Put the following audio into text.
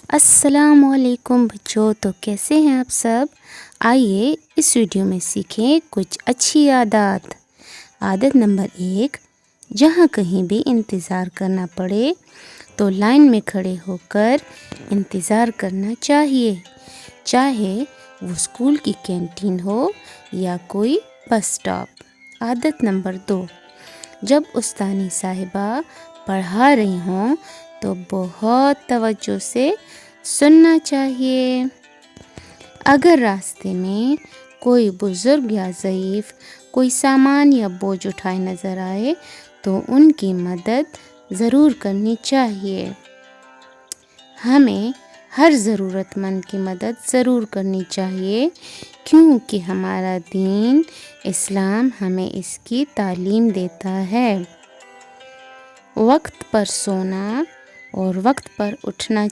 السلام علیکم بچوں، تو کیسے ہیں آپ سب؟ آئیے اس ویڈیو میں سیکھیں کچھ اچھی عادات۔ عادت نمبر 1، جہاں کہیں بھی انتظار کرنا پڑے تو لائن میں کھڑے ہو کر انتظار کرنا چاہیے، چاہے وہ اسکول کی کینٹین ہو یا کوئی بس اسٹاپ۔ عادت نمبر 2، جب استانی صاحبہ پڑھا رہی ہوں تو بہت توجہ سے سننا چاہیے۔ اگر راستے میں کوئی بزرگ یا ضعیف کوئی سامان یا بوجھ اٹھائے نظر آئے تو ان کی مدد ضرور کرنی چاہیے۔ ہمیں ہر ضرورت مند کی مدد ضرور کرنی چاہیے، کیونکہ ہمارا دین اسلام ہمیں اس کی تعلیم دیتا ہے۔ وقت پر سونا اور وقت پر اٹھنا